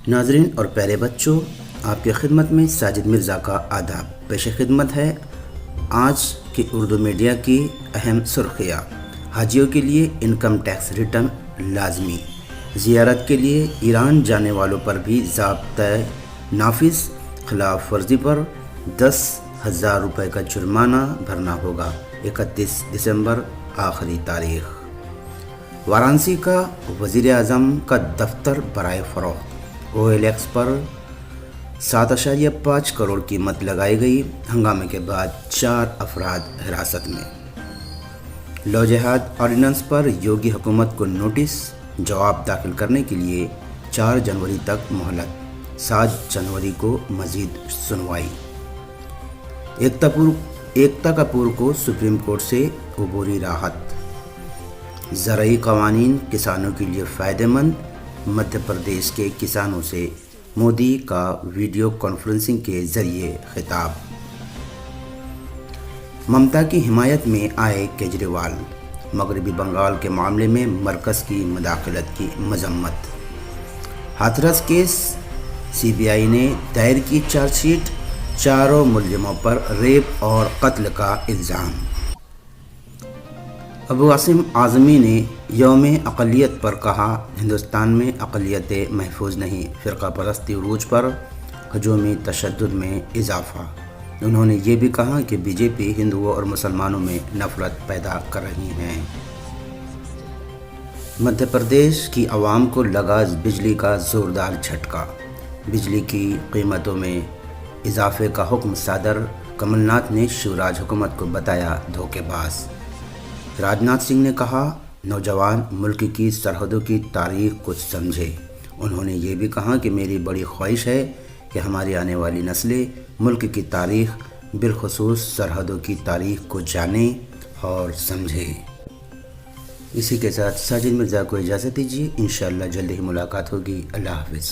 ناظرین اور پیارے بچوں، آپ کی خدمت میں ساجد مرزا کا آداب پیش خدمت ہے۔ آج کی اردو میڈیا کی اہم سرخیاں: حاجیوں کے لیے انکم ٹیکس ریٹرن لازمی، زیارت کے لیے ایران جانے والوں پر بھی ضابطۂ نافذ، خلاف ورزی پر 10,000 روپے کا جرمانہ بھرنا ہوگا، 31 دسمبر آخری تاریخ۔ وارانسی کا وزیر اعظم کا دفتر برائے فروخت، OLX پر 7.5 کروڑ قیمت لگائی گئی، ہنگامے کے بعد 4 افراد حراست میں۔ لو جہاد آرڈیننس پر یوگی حکومت کو نوٹس، جواب داخل کرنے کے لیے 4 جنوری تک مہلت، 7 جنوری کو مزید سنوائی۔ ایکتا کپور کو سپریم کورٹ سے عبوری راحت۔ زرعی قوانین کسانوں کے لیے فائدہ مند، مدھیہ پردیش کے کسانوں سے مودی کا ویڈیو کانفرنسنگ کے ذریعے خطاب۔ ممتا کی حمایت میں آئے کیجریوال، مغربی بنگال کے معاملے میں مرکز کی مداخلت کی مذمت۔ ہاتھرس کیس، CBI نے دائر کی چارج شیٹ، چاروں ملزموں پر ریپ اور قتل کا الزام۔ ابو عاصم اعظمی نے یوم اقلیت پر کہا، ہندوستان میں اقلیتیں محفوظ نہیں، فرقہ پرستی عروج پر، ہجومی تشدد میں اضافہ۔ انہوں نے یہ بھی کہا کہ BJP ہندوؤں اور مسلمانوں میں نفرت پیدا کر رہی ہے۔ مدھیہ پردیش کی عوام کو لگا بجلی کا زوردار جھٹکا، بجلی کی قیمتوں میں اضافے کا حکم صادر، کمل ناتھ نے شیوراج حکومت کو بتایا دھوکے باز۔ راجناتھ سنگھ نے کہا، نوجوان ملک کی سرحدوں کی تاریخ کچھ سمجھے۔ انہوں نے یہ بھی کہا کہ میری بڑی خواہش ہے کہ ہماری آنے والی نسلیں ملک کی تاریخ، بالخصوص سرحدوں کی تاریخ کو جانیں اور سمجھیں۔ اسی کے ساتھ ساجد مرزا کو اجازت دیجیے، انشاءاللہ جلد ہی ملاقات ہوگی۔ اللہ حافظ۔